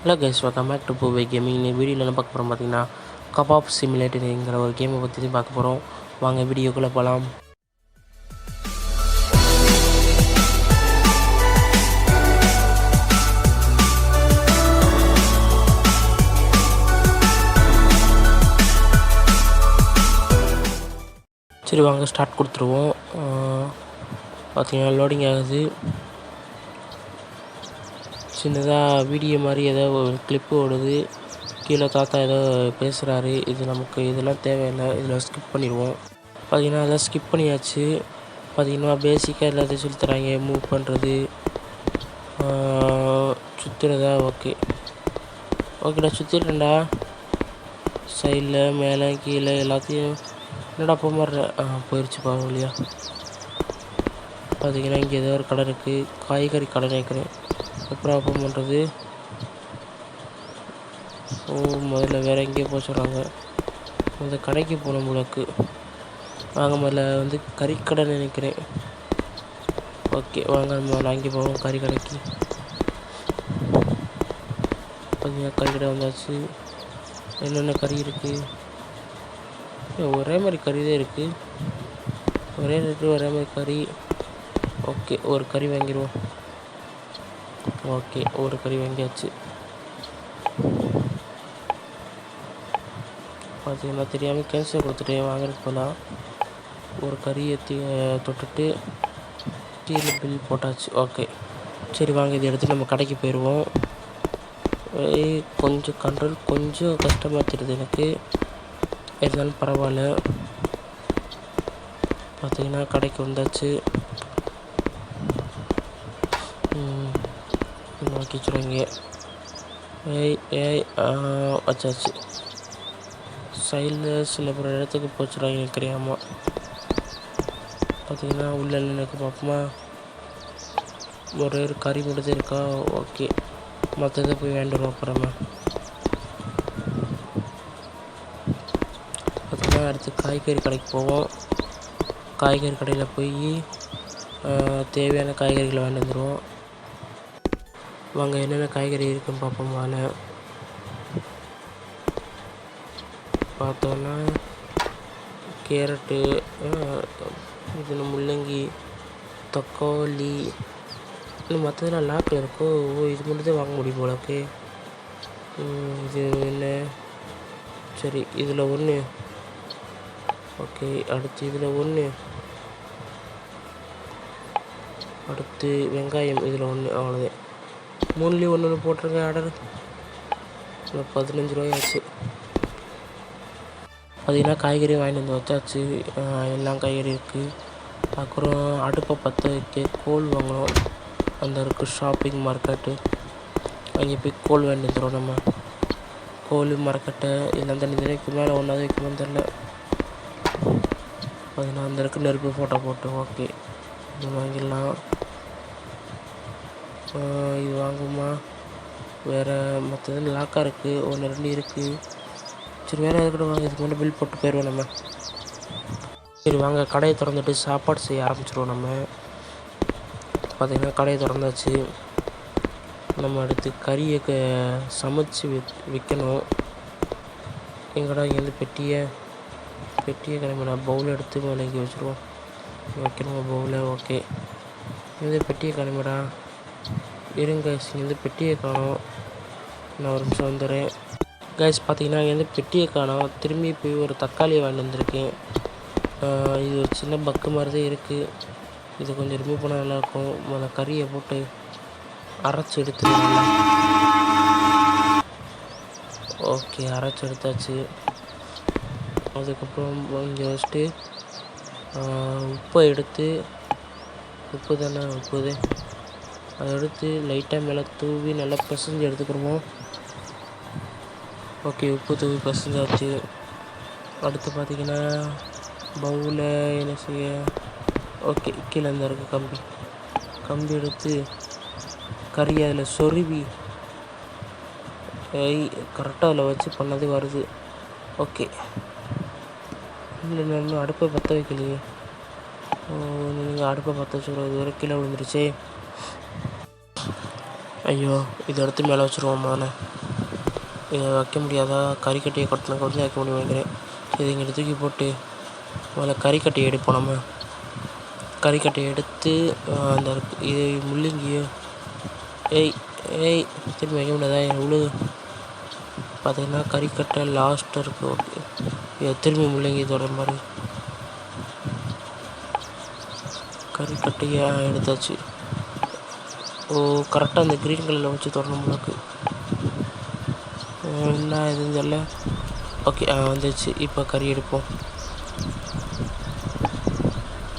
Hello guys, welcome back to Poove gaming. இந்த வீடியோவில் என்ன பார்க்க போகிறோம் பார்த்தீங்கன்னா, கபாப் சிமுலேட்டருங்கிற ஒரு கேமை பற்றி தான் பார்க்க போகிறோம். வாங்க வீடியோக்குள்ளே போகலாம். சரி வாங்க ஸ்டார்ட் கொடுத்துருவோம். பார்த்தீங்கன்னா லோடிங் ஆகுது. சின்னதாக வீடியோ மாதிரி ஏதோ ஒரு கிளிப்பு ஓடுது. கீழே தாத்தா ஏதோ பேசுகிறாரு. இதெல்லாம் தேவையில்லை, இதில் ஸ்கிப் பண்ணிடுவோம். பார்த்திங்கன்னா அதெல்லாம் ஸ்கிப் பண்ணியாச்சு. பார்த்திங்கன்னா பேசிக்காக எல்லாத்தையும் சொல்லி தராங்க. மூவ் பண்ணுறது, சுற்றுறதா. ஓகேடா, சுற்றிட்டேன்டா. சைடில் மேலே கீழே எல்லாத்தையும் என்னடா போக மாதிரி போயிடுச்சு இல்லையா. பார்த்திங்கன்னா இங்கே ஏதோ ஒரு கடை இருக்குது, காய்கறி கடை நினைக்கிறேன். அப்புறம் ஓப்பன் பண்ணுறது. முதல்ல வேறு எங்கேயோ போக சொல்கிறாங்க. அந்த கடைக்கு போகணும் உங்களுக்கு. வாங்க முதல்ல கறிக்கடை நினைக்கிறேன். ஓகே வாங்க நம்ம அங்கே போவோம் கறி கடைக்கு. பார்த்தீங்கன்னா கறிக்கடை வந்தாச்சு. என்னென்ன கறி இருக்குது? ஒரே மாதிரி கறி தான் இருக்குது. ஒரே மாதிரி கறி. ஓகே ஒரு கறி வாங்கிடுவோம். ஓகே ஒரு கறி வாங்கியாச்சு. பார்த்தீங்கன்னா தெரியாமல் கேன்சல் கொடுத்துட்டு வாங்குறதுக்கு போகலாம். ஒரு கறியை தொட்டுட்டு கீழே பில் போட்டாச்சு. ஓகே சரி வாங்க இதை எடுத்து நம்ம கடைக்கு போயிடுவோம். கொஞ்சம் கண்ட்ரோல் கொஞ்சம் கஷ்டமாக தெரியுது எனக்கு, இருந்தாலும் பரவாயில்ல. பார்த்தீங்கன்னா கடைக்கு வந்தாச்சு. வச்சுருவாங்க. வச்சாச்சு. சைடில் சில பேர் இடத்துக்கு போச்சுருவாங்க நினைக்கிறியாமா. பார்த்தீங்கன்னா உள்ள எனக்கு பார்ப்போமா, ஒரு கறி மட்டும் இருக்கா. ஓகே மற்றதை போய் வேண்டுவோம். அப்புறமா பார்த்தீங்கன்னா அடுத்து காய்கறி கடைக்கு போவோம். காய்கறி கடையில் போய் தேவையான காய்கறிகளை வாங்கி வந்துடுவோம். வாங்க என்னென்ன காய்கறி இருக்குன்னு பார்ப்போம். வாழை பார்த்தோன்னா கேரட்டு, இது முள்ளங்கி, தக்காளி, இல்லை மற்றதெல்லாம் லாக்கில் இருக்கோ. இது மட்டும் தான் வாங்க முடியும் போலக்கு. இது என்ன? சரி இதில் ஒன்று. ஓகே அடுத்து இதில் ஒன்று. அடுத்து வெங்காயம் இதில் ஒன்று. அவ்வளோதான். 3லேயும் ஒன்று போட்டிருங்க ஆர்டர். 15 ரூபாயாச்சு. பார்த்தீங்கன்னா காய்கறி வாங்கிட்டு வந்து வச்சாச்சு. எல்லாம் காய்கறி இருக்குது. அப்புறம் அடுப்பை பற்ற வைக்க கோல் வாங்கணும். அந்த இருக்குது ஷாப்பிங் மார்க்கெட்டு, அங்கே போய் கோல் வாங்கிட்டு வந்துடும். நம்ம கோல் மார்க்கெட்டை எல்லாம் தனிக்கு மேலே ஒன்றாவது வைக்கணும்னு தெரில. பார்த்தீங்கன்னா அந்த இருக்குது நெருப்பு ஃபோட்டோ போட்டு. ஓகே இது வாங்கிடலாம். இது வாங்குமா. வேறு மற்றது லாக்காக இருக்குது. 1 2 இருக்குது. சரி வேறு எது கூட வாங்க. இதுக்கு முன்னாடி பில் போட்டு போயிடுவோம் நம்ம. சரி வாங்க கடையை திறந்துட்டு சாப்பாடு செய்ய ஆரம்பிச்சிடுவோம் நம்ம. பார்த்திங்கன்னா கடையை திறந்தாச்சு. நம்ம அடுத்து கறியை சமைச்சு விற்கணும். எங்கடா இங்கேருந்து பெட்டியை கிளம்பினா பவுல் எடுத்து மேலே இங்கே வச்சுருவோம். வைக்கணும் பவுலை. ஓகே இங்கேருந்து பெட்டியை கிளம்பிடா. இருங்க இங்கேருந்து பெட்டியை காணோம். நான் ஒரு நிமிஷம் வந்துடுறேன். கைஸ் பார்த்தீங்கன்னா இங்கேருந்து பெட்டியை காணோம். திரும்பி போய் ஒரு தக்காளியை வாங்கிட்டு வந்திருக்கேன். இது ஒரு சின்ன பக்கு மாதிரி தான் இருக்குது. இது கொஞ்சம் ரிமூவ் பண்ணால் நல்லாயிருக்கும். முதல்ல கறியை போட்டு அரைச்சி எடுத்துக்கலாம். ஓகே அரைச்சி எடுத்தாச்சு. அதுக்கப்புறம் இங்கே வச்சுட்டு உப்பை எடுத்து, உப்பு அதை எடுத்து லைட்டாக மேலே தூவி நல்லா பிசைஞ்சு எடுத்துக்கிடுவோம். ஓகே உப்பு தூவி பிசைஞ்சாச்சு. அடுத்து பார்த்திங்கன்னா பவுலை என்ன செய்ய. ஓகே கீழே இந்த இருக்குது கம்பி எடுத்து கறி அதில் சொருவி கரெக்டாக அதில் வச்சு பண்ணது வருது. ஓகே இல்லை இன்னும் அடுப்பை பற்ற வைக்கலையே. நீங்கள் அடுப்பை பற்ற வச்சுக்கிறோம். இது வரை கீழே விழுந்துருச்சே. ஐயோ, இதை எடுத்து மேலே வச்சுருவோம் தானே. இதை வைக்க முடியாதா? கறிக்கட்டையை கொட்டினக்கு வந்து வைக்க முடியும் நினைக்கிறேன். இது இங்கே தூக்கி போட்டு முதல்ல கறிக்கட்டையை எடுப்போம். நம்ம கறிக்கட்டையை எடுத்து அந்த இது முள்ளங்கியோ ஏய் திரும்பி வைக்க முடியாதா? உழுது பார்த்தீங்கன்னா கறிக்கட்டை லாஸ்ட்டாக இருக்குது. ஓகே, திரும்பி முள்ளங்கி தொடர மாதிரி கறிக்கட்டையை எடுத்தாச்சு. கரெக்டாக அந்த க்ரீன் கலரில் வச்சு தொடரணும் உங்களுக்கு. என்ன எதுவும் தெரியல. ஓகே, வந்துச்சு. இப்போ கறி எடுப்போம்.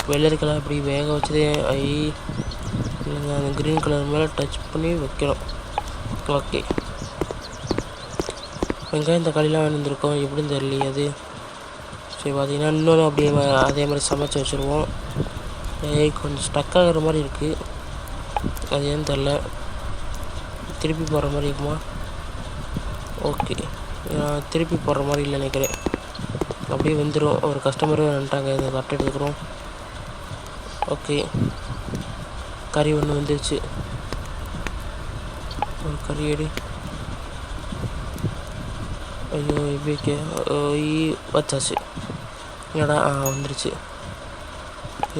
வெள்ளரிக்கெல்லாம் இப்படி வேக வச்சதே இல்லைங்க, அந்த க்ரீன் கலர் மேலே டச் பண்ணி வைக்கணும். ஓகே, வெங்காயம் தக்காளிலாம் வந்துருக்கோம், எப்படின்னு தெரியலையே அது. சரி, பார்த்தீங்கன்னா இன்னொன்று அப்படியே அதே மாதிரி சமைச்சு வச்சுருவோம். கொஞ்சம் ஸ்டக் ஆகிற மாதிரி இருக்குது, அது ஏன்னு தெரில. திருப்பி போடுற மாதிரி இருக்குமா? ஓகே, திருப்பி போடுற மாதிரி இல்லை நினைக்கிறேன். அப்படியே வந்துடும். ஒரு கஸ்டமரும் வந்துட்டாங்க, இந்த தட்டை எடுத்துக்கிறோம். ஓகே, கறி ஒன்று வந்துருச்சு. ஒரு கறி எடு. ஐயோ, இப்படிக்கே வச்சாச்சு. என்னடா வந்துருச்சு.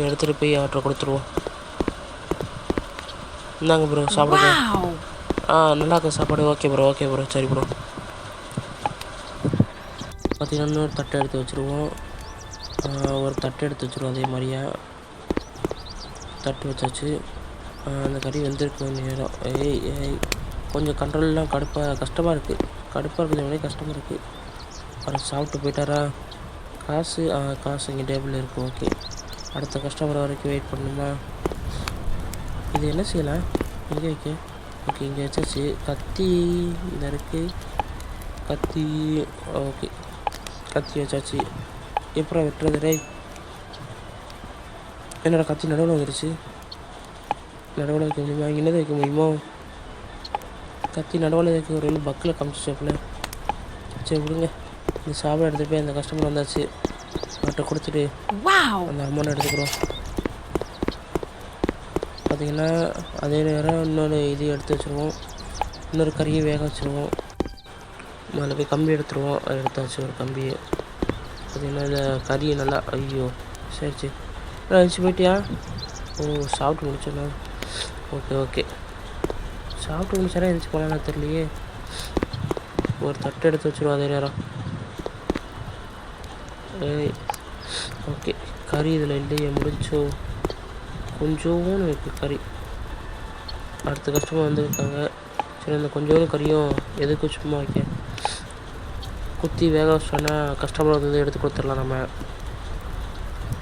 எடுத்துகிட்டு போய் ஆர்டர் கொடுத்துருவோம். இந்தாங்க ப்ரோ, சாப்பிடுங்க. நல்லா இருக்க சாப்பாடு. Okay bro. சரி ப்ரோ. பார்த்தீங்கன்னா இன்னொரு தட்டை எடுத்து வச்சுருவோம். ஒரு தட்டை எடுத்து வச்சுருவோம். அதே மாதிரியா தட்டு வச்சாச்சு. அந்த கறி வெந்திருக்கு நேரம். கொஞ்சம் கண்ட்ரோல்லாம் கஷ்டமாக இருக்குது. கஷ்டமாக இருக்குது. அப்புறம் சாப்பிட்டு போயிட்டாரா? காசு இங்கே டேபிளில் இருக்குது. ஓகே, அடுத்த கஸ்டமர் வரைக்கும் வெயிட் பண்ணணுமா? இது என்ன செய்யலாம்? இங்கே வைக்க. ஓகே, இங்கே வச்சாச்சு. கத்தி இந்த இருக்குது. கத்தி. ஓகே, கத்தி வச்சாச்சு. எப்பறம் வெட்டுறது? என்னோடய கத்தி நடுவில் வந்துடுச்சு. நடுவில் வைக்க முடியுமா? இங்கே வைக்க முடியுமோ? கத்தி நடுவில் வைக்க ஒரு பக்கில் காமிச்சிச்சப்பில். சரி விடுங்க. இந்த சாப்பாடு எடுத்துகிட்டு போய் அந்த கஸ்டமர் வந்தாச்சு, அவர்கிட்ட கொடுத்துட்டு அந்த அமௌண்ட் எடுத்துக்கிறோம். பார்த்திங்கன்னா அதே நேரம் இன்னொரு இது எடுத்து வச்சுருவோம். இன்னொரு கறியை வேக வச்சுருவோம். அதில் போய் கம்பி எடுத்துருவோம். எடுத்தாச்சு ஒரு கம்பியை. பார்த்திங்கன்னா இந்த கறியை நல்லா சரி எழுச்சி போயிட்டியா? சாப்பிட்டு முடிச்சோண்ணா. ஓகே, சாப்பிட்டு முடிச்சாரா எழுச்சி போகலான்னு தெரியலையே. ஒரு தட்டு எடுத்து வச்சுருவோம் அதே நேரம். ஓகே, கறி இதில் இல்லையே, முடிஞ்சோ. கொஞ்சோன்னு இருக்குது கறி. அடுத்த கஸ்டமர் வந்துருக்காங்க. சரி, அந்த கொஞ்சோண்டு கறியும் எதுக்கு சும்மா வைக்க, குத்தி வேக வச்சோன்னா கஸ்டமர் வந்து எடுத்து கொடுத்துடலாம் நம்ம.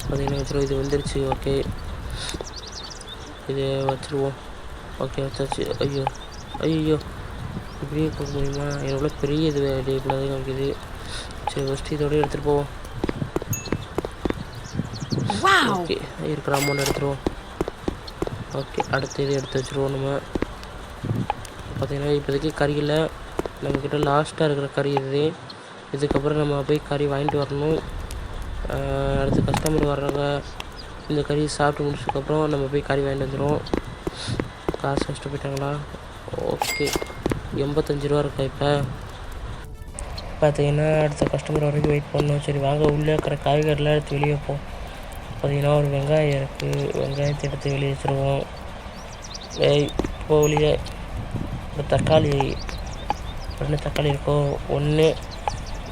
பார்த்தீங்கன்னா இது வந்துருச்சு. ஓகே, இது வச்சுருவோம். ஓகே, வச்சாச்சு. ஐயோ இப்படியே கொடுக்க முடியுமா? எவ்வளோ பெரிய இது டேபிள் தான் காமிக்குது. சரி, ஃபஸ்ட்டு இதோடய எடுத்துகிட்டு போவோம். ஓகே, இருக்கிற அமௌண்ட் எடுத்துருவோம். ஓகே, அடுத்து இது எடுத்து வச்சுருவோம் நம்ம. பார்த்திங்கன்னா இப்போதைக்கு கறியில் நம்மக்கிட்ட லாஸ்ட்டாக இருக்கிற கறி இதுக்கப்புறம் நம்ம போய் கறி வாங்கிட்டு வரணும். அடுத்து கஸ்டமர் வர்றவங்க இந்த கறி சாப்பிட்டு முடிச்சதுக்கப்புறம் நம்ம போய் கறி வாங்கிட்டு வந்துடுவோம். காசு வச்சுட்டு போயிட்டாங்களா? ஓகே, 85 ரூபா இருக்கா இப்போ. பார்த்தீங்கன்னா அடுத்த கஸ்டமர் வரைக்கும் வெயிட் பண்ணோம். சரி வாங்க, உள்ளே இருக்கிற காய்கறிலாம் எடுத்து வெளியே வைப்போம். பார்த்தீங்கன்னா ஒரு வெங்காயம் இருக்குது. வெங்காயத்தை எடுத்து வெளியே வச்சுருவோம். இப்போ வெளியே ஒரு தக்காளி 2 தக்காளி இருக்கும். ஒன்று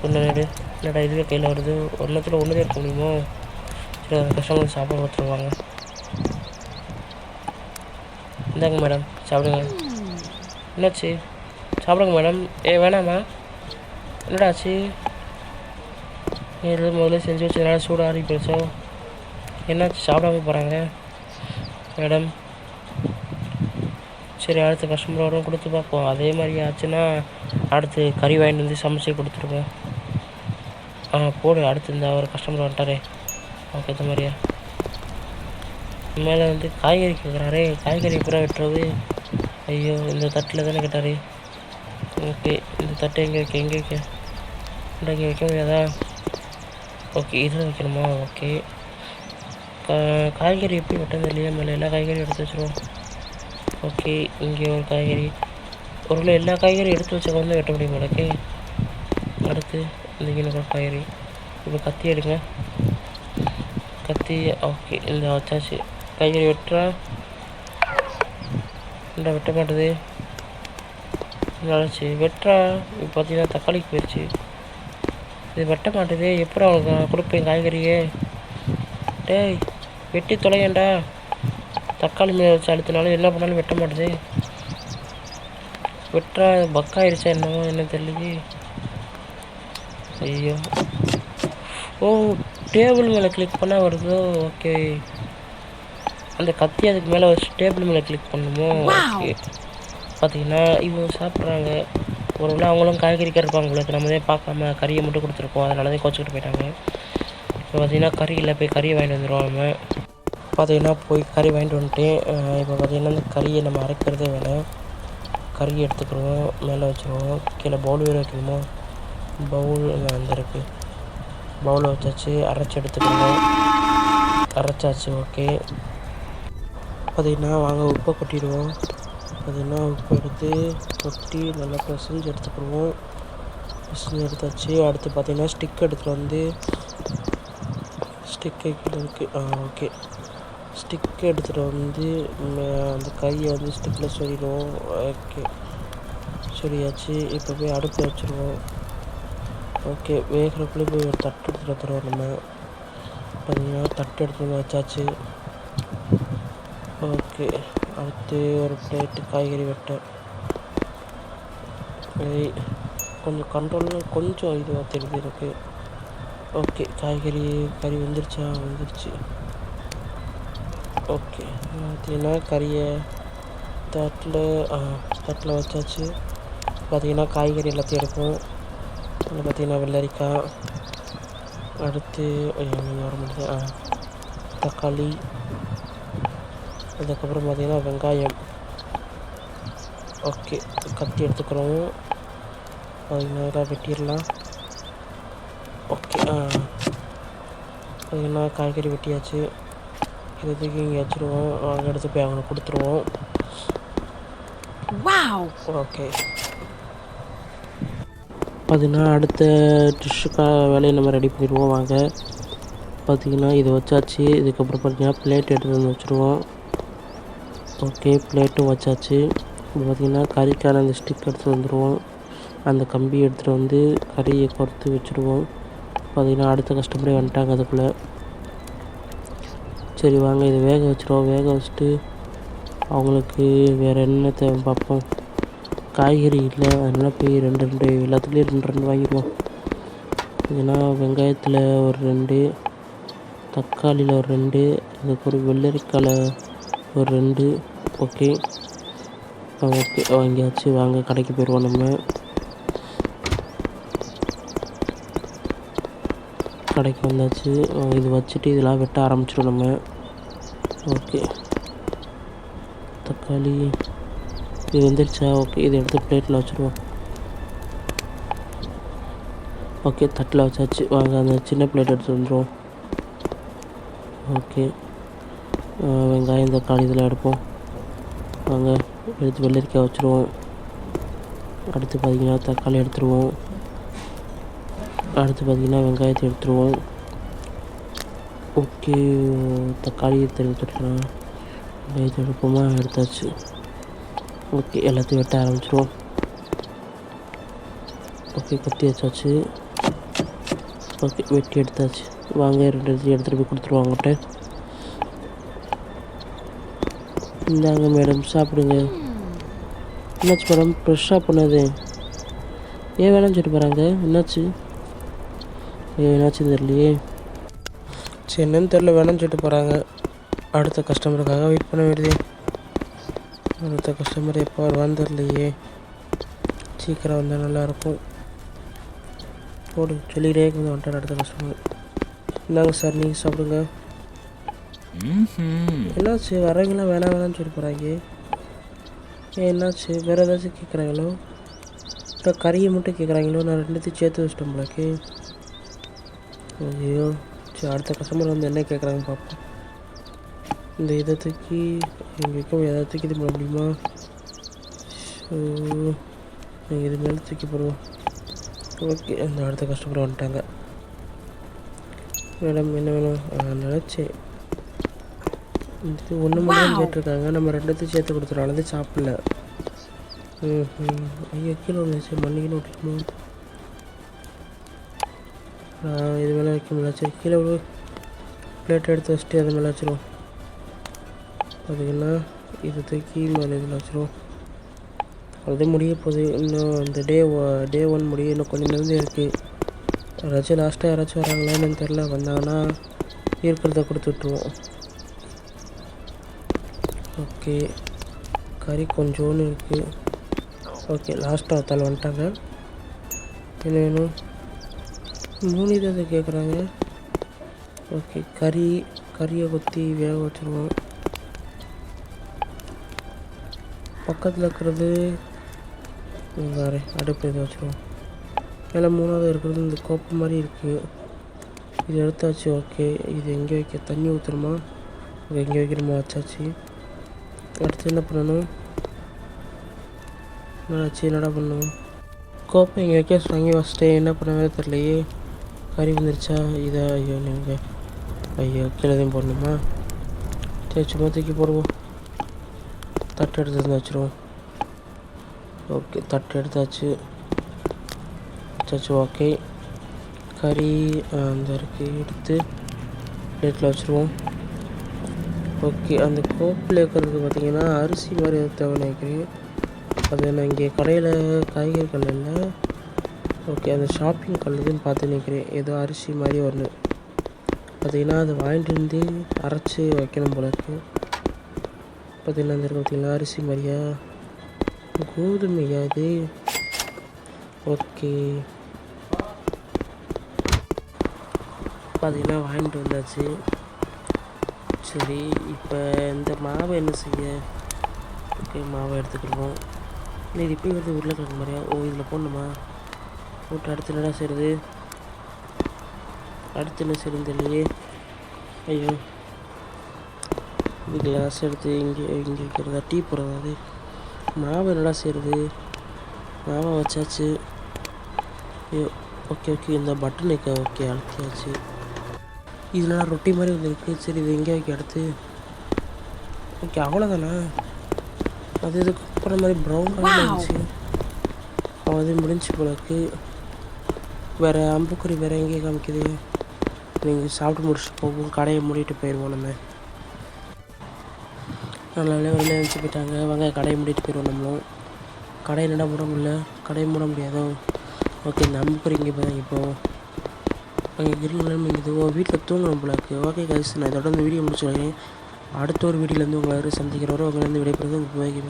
என்னடா இதுவே கையில் வருது. ஒன்றுத்தில் ஒன்று தான் இருக்க முடியுமோ? சரி, அந்த கஸ்டமர் சாப்பாடு கொடுத்துருவாங்க. இந்தாங்க மேடம், சாப்பிடுங்க. என்னாச்சு? சாப்பிடுங்க மேடம். வேணாமா? என்னடாச்சு? எதுவும் முதல்ல செஞ்சு வச்சதுனால சூடு ஆறி போச்சோ? என்னாச்சு சாப்பிடாம போகிறாங்க மேடம்? சரி, அடுத்த கஸ்டமர் வரும், கொடுத்து பார்ப்போம். அதே மாதிரி ஆச்சுன்னா அடுத்து கறி வாங்கிட்டு வந்து சமைச்சு கொடுத்துருவோம். போடு. அடுத்து இந்த ஒரு கஸ்டமர் வந்துட்டாரே, ஓகே. இந்த மாதிரியா மேலே வந்து காய்கறி கேட்குறாரே, காய்கறி பூரா வெட்டுறது. ஐயோ, இந்த தட்டில் தானே கேட்டார். ஓகே, இந்த தட்டை எங்கே வைக்க இங்கே வைக்க முடியாதா? ஓகே, இதில் வைக்கணுமா? ஓகே, காய்கறி எப்படி வெட்டது இல்லையா? மேலே எல்லா காய்கறியும் எடுத்து வச்சுருவோம். ஓகே, இங்கே ஒரு காய்கறி. ஒருவேளை எல்லா காய்கறியும் எடுத்து வச்ச வந்து வெட்ட முடியும் எனக்கு. அடுத்து இந்த இன்னொரு காய்கறி. இப்போ கத்தி எடுங்க. கத்தி. ஓகே, இந்த வச்சாச்சு. காய்கறி வெட்டுறா. இந்த வெட்ட மாட்டுது. நல்லாச்சு வெட்டுறா. இப்போ பார்த்தீங்கன்னா தக்காளிக்கு போயிடுச்சு. இது வெட்ட மாட்டுது. எப்படி அவனுக்கு நான் கொடுப்பேன் காய்கறியே? டேய், வெட்டி தொலையண்டா. தக்காளி மேலே வச்சு அழுத்தினாலும் என்ன பண்ணாலும் வெட்ட மாட்டுது. வெட்டுறா. பக்காயிருச்சா என்னமோ என்ன தெரியலையே. ஐயோ. ஓ, டேபிள் மேலே கிளிக் பண்ணால் வருதோ. ஓகே, அந்த கத்தி அதுக்கு மேலே வச்சு டேபிள் மேலே கிளிக் பண்ணணுமோ? ஓகே, பார்த்தீங்கன்னா இவங்க சாப்பிட்றாங்க. ஒரு வேளை அவங்களும் காய்கறி இருப்பாங்க உங்களுக்கு. நம்ம தான் பார்க்காம கறியை மட்டும் கொடுத்துருக்கோம். அதனால தான் குறைச்சிக்கிட்டு போயிட்டாங்க. இப்போ பார்த்தீங்கன்னா கறி இல்லை, போய் கறியை வாங்கிட்டு வந்துடுவோம். நம்ம பார்த்தீங்கன்னா போய் கறி வாங்கிட்டு வந்துட்டேன். இப்போ பார்த்தீங்கன்னா இந்த கறியை நம்ம அரைக்கிறதே வேணும். கறி எடுத்துக்கிடுவோம், மேலே வச்சுருவோம். கீழே பவுல் வேறு வைக்கணுமோ? பவுல் அந்த இருக்குது. பவுலை வச்சாச்சு. அரைச்சி எடுத்துக்கிடுவோம். அரைச்சாச்சு. ஓகே, பார்த்தீங்கன்னா வாங்க உப்பை கொட்டிடுவோம். பார்த்தீங்கன்னா உப்பு எடுத்து கொட்டி நல்லா பிசைஞ்சு எடுத்துக்கிடுவோம். பிசைஞ்சு எடுத்தாச்சு. அடுத்து பார்த்தீங்கன்னா ஸ்டிக் எடுத்துகிட்டு வந்து ஸ்டிக்கு இருக்குது. ஓகே, ஸ்டிக்கு எடுத்துகிட்டு வந்து அந்த கையை வந்து ஸ்டிக்கில் சொருகிடுவோம். ஓகே, சொரியாச்சு. இப்போ போய் அடுப்பில் வச்சுருவோம். ஓகே, வேகிறக்குள்ளே போய் ஒரு தட்டு எடுத்துகிட்டு வந்துடுவோம். நம்ம பார்த்தீங்கன்னா தட்டு எடுத்துகிட்டு வந்து வச்சாச்சு. ஓகே, அடுத்து ஒரு பிளேட்டு காய்கறி வெட்ட. கொஞ்சம் கண்ட்ரோலில் கொஞ்சம் இதுவாக தெரியுது எனக்கு. ஓகே, கறி வந்துருச்சு. ஓகே, பார்த்தீங்கன்னா கறியை தட்டில் வச்சாச்சு. பார்த்தீங்கன்னா காய்கறி எல்லாத்தையும் எடுப்போம். அதில் பார்த்தீங்கன்னா வெள்ளரிக்காய், அடுத்து வர முடியுது தக்காளி, அதுக்கப்புறம் பார்த்தீங்கன்னா வெங்காயம். ஓகே, கத்தி எடுத்துக்கிறோம். பார்த்தீங்கன்னா வெட்டிடலாம். ஓகே, பார்த்தீங்கன்னா காய்கறி வெட்டியாச்சு. இதுக்கு இங்கே வச்சுருவோம். அங்கே எடுத்து போய் அவங்களை கொடுத்துருவோம். ஓகே, பார்த்தீங்கன்னா அடுத்த டிஷ்ஷுக்காக வேலையை நம்ம ரெடி பண்ணிடுவோம். வாங்க, பார்த்திங்கன்னா இது வச்சாச்சு. இதுக்கப்புறம் பார்த்திங்கன்னா பிளேட் எடுத்து வந்து வச்சுருவோம். ஓகே, பிளேட்டும் வச்சாச்சு. இப்போ பார்த்திங்கன்னா கறிக்கான அந்த ஸ்டிக் எடுத்து வந்துடுவோம். அந்த கம்பி எடுத்துகிட்டு வந்து கறியை பொறுத்து வச்சுடுவோம். பார்த்திங்கன்னா அடுத்த கஸ்டமரே வந்துட்டாங்க அதுக்குள்ளே. சரி வாங்க, இதை வேக வச்சுருவோம். வேக வச்சுட்டு அவங்களுக்கு வேறு என்ன தேவை பார்ப்போம். காய்கறி இல்லை, அதனால் போய் ரெண்டு எல்லாத்துலேயும் ரெண்டு வாங்கிடுவோம். ஏன்னா வெங்காயத்தில் ஒரு 2, தக்காளியில் ஒரு 2, அதுக்கு ஒரு வெள்ளரிக்காயில் ஒரு 2. ஓகே, வாங்கியாச்சு. வாங்க கடைக்கு போயிடுவோம். நம்ம கடைக்கு வந்தாச்சு. இது வச்சுட்டு இதெல்லாம் வெட்ட ஆரம்பிச்சிடும் நம்ம. ஓகே, தக்காளி இது வந்துருச்சா? ஓகே, இதை எடுத்து பிளேட்டில் வச்சுருவோம். ஓகே, தட்டில் வச்சாச்சு. வாங்க அந்த சின்ன பிளேட் எடுத்து வந்துடுவோம். ஓகே, வெங்காயம் தக்காளி இதெல்லாம் எடுப்போம். வாங்க எடுத்து வெள்ளரிக்காய் வச்சுருவோம். அடுத்து பார்த்திங்கன்னா தக்காளி எடுத்துருவோம். அடுத்து பார்த்திங்கன்னா வெங்காயத்தை எடுத்துருவோம். ஓகே, தக்காளி எடுத்துக்கலாம். வெங்காயத்தை எடுப்போமா? எடுத்தாச்சு. ஓகே, எல்லாத்தையும் வெட்ட ஆரம்பிச்சிருவோம். ஓகே, கத்தி வச்சாச்சு. ஓகே, வெட்டி எடுத்தாச்சு. வாங்க 2 எடுத்துகிட்டு போய் கொடுத்துருவோம் அவங்ககிட்ட. இந்தாங்க மேடம், சாப்பிடுங்க. என்னாச்சு மேடம், ஃப்ரெஷ்ஷாக பண்ணது ஏன் வேணாம்னு சொல்லிட்டு போகிறாங்க? என்னாச்சு தெரியலையே. சரி, என்னன்னு தெரில, வேணாம்னு சொல்லிட்டு போகிறாங்க. அடுத்த கஸ்டமருக்காக வெயிட் பண்ண வேண்டியது. அடுத்த கஸ்டமர் எப்போ வருவான்னு தெரியலையே. சீக்கிரம் வந்தால் நல்லாயிருக்கும். போடு, சொல்லிக்கிட்டே கொஞ்சம் வந்துட்டார் அடுத்த கஸ்டமர். இந்தாங்க சார், நீங்கள் சாப்பிடுங்க. என்னாச்சு, வரவங்களாம் வேணாம்னு சொல்லி போகிறாங்க. என்னாச்சு, வேறு ஏதாச்சும் கேட்குறாங்களோ? இப்போ கறியை மட்டும் கேட்குறாங்களோ? நான் 2த்தையும் சேர்த்து வச்சிட்டேன் உங்களுக்கு. ஐயோ, சரி அடுத்த கஸ்டமர் வந்து என்ன கேட்குறாங்கன்னு பார்ப்போம். இந்த இதை தூக்கி இங்கே வைக்க எதாவது தூக்கி இது பண்ண முடியுமா? ஸோ நீங்கள் இது மேலே தூக்கி போடுவோம். ஓகே, அந்த அடுத்த கஸ்டமர் வந்துட்டாங்க. மேடம் என்ன வேணும்? நினச்சேன் இது ஒன்று மட்டும் கேட்டிருக்காங்க. நம்ம ரெண்டுத்தையும் சேர்த்து கொடுத்துருவோம். அது சாப்பிடல. ஐயோ கீழே வந்துச்சு. மண்ணிக்கின்னு விட்டுருமோ? இது மேலே வைக்க முடியல. சரி கீழே விடு. பிளேட் எடுத்து வச்சுட்டு அது மேலே வச்சுருவோம். பார்த்திங்கன்னா இது தூக்கி மேலே இதில் வச்சுருவோம். அது முடிய போகுது. இன்னும் இந்த டே 1 முடிய இன்னும் கொஞ்சம் நேரம் இருக்குது. யாராச்சும் லாஸ்ட்டாக யாராச்சும் வராங்களான்னு தெரில. வந்தாங்கன்னா இருக்கிறத கொடுத்து விட்ருவோம். ஓகே, கறி கொஞ்சோன்னு இருக்குது. ஓகே, லாஸ்ட்டாக ஒருத்தாள் வந்துட்டாங்க. என்ன வேணும்? 3 இதை கேட்குறாங்க. ஓகே, கறியை கொத்தி வேக வச்சுருவோம். பக்கத்தில் இருக்கிறது வேறு அடுப்பு இதை வச்சுருவோம். மேலே 3வது இருக்கிறது இந்த கோப்பு மாதிரி இருக்குது. இது எடுத்தாச்சு. ஓகே, இது எங்கே வைக்க? தண்ணி ஊற்றுறோமா? எங்கே வைக்கிறோமா? வச்சாச்சு. அடுத்து என்ன பண்ணணும்? என்னாச்சு? என்னடா பண்ணணும்? கோப்பை இங்கே வைக்க வாங்கி ஃபஸ்ட்டு என்ன பண்ணவே தெரியலையே. கறி வந்துருச்சா? இதை ஐயோ நீங்கள் ஐயோ கீழதையும் போடணுமா? சரி சும்மா தூக்கி போடுவோம். தட்டு எடுத்து வச்சுருவோம். ஓகே, தட்டு எடுத்தாச்சு. வச்சாச்சு. ஓகே, கறி அந்த இருக்குது. எடுத்து பிளேட்டில் வச்சுருவோம். ஓகே, அந்த கோப்பில் இருக்கிறது பார்த்திங்கன்னா அரிசி மாதிரி தேவைன்னு நினைக்கிறேன். அது நான் இங்கே கடையில் காய்கறி கல் இல்லை. ஓகே, அந்த ஷாப்பிங் கல்லுதுன்னு பார்த்து நினைக்கிறேன். ஏதோ அரிசி மாதிரி வரணும். பார்த்திங்கன்னா அதை வாங்கிட்டு வந்து அரைச்சி வைக்கணும் போல இருக்குது. பார்த்திங்கன்னா அந்த இருக்குது பார்த்திங்களா அரிசி மாதிரியா? கோதுமையா இது? ஓகே, பார்த்திங்கன்னா வாங்கிட்டு வந்தாச்சு. சரி, இப்போ இந்த மாவை என்ன செய்ய? ஓகே, மாவை எடுத்துக்கிடுவோம். இல்லை இது இப்போயும் வந்து உருளைக்கிழங்கு மாதிரியா? ஓ, இதில் போடணுமா? போட்டு அடுத்து என்னடா செய்யுது? அடுத்து என்ன செய்யுதுன்னு தெரியலையே. ஐயோ, இது கிளாஸ் எடுத்து இங்கே வைக்கிறதா? டீ போடுறதா? அது மாவு என்னடா செய்கிறது? மாவை வச்சாச்சு. ஐயோ, ஓகே இந்த பட்டன் வைக்க. ஓகே, அழுத்தியாச்சு. இதெல்லாம் ரொட்டி மாதிரி வந்துருக்கு. சரி, இது எங்கே வைக்க அடுத்து? ஓகே, அவ்வளோதானே? அது இதுக்கு அப்புறம் மாதிரி ப்ரௌன் கலர் இருந்துச்சு. அது முடிஞ்சு போலக்கு. வேறு அம்புக்குறி வேறு எங்கேயே காமிக்குது? நீங்கள் சாப்பிட்டு முடிச்சுட்டு போகும். கடையை மூடிட்டு போயிடுவோம். நம்ம நல்ல வெளியே வச்சு போயிட்டாங்க. வாங்க கடையை மூடிட்டு போயிடுவோம். நம்மளும் கடையை என்னடா மூட முடியல. கடையை மூட முடியாதோ? ஓகே, இந்த அம்புக்குறி இங்கே போய் இப்போது அங்கே கிரில் இங்கே வீட்டில் தூங்கணும் போலக்கு. ஓகே கைஸ், நான் இதோட இந்த வீடியோ முடிச்சுருக்கேன். அடுத்த ஒரு வீடியோலேருந்து உங்களை சந்திக்கிறவரை உங்களை விடைபெறுவது உங்களுக்கு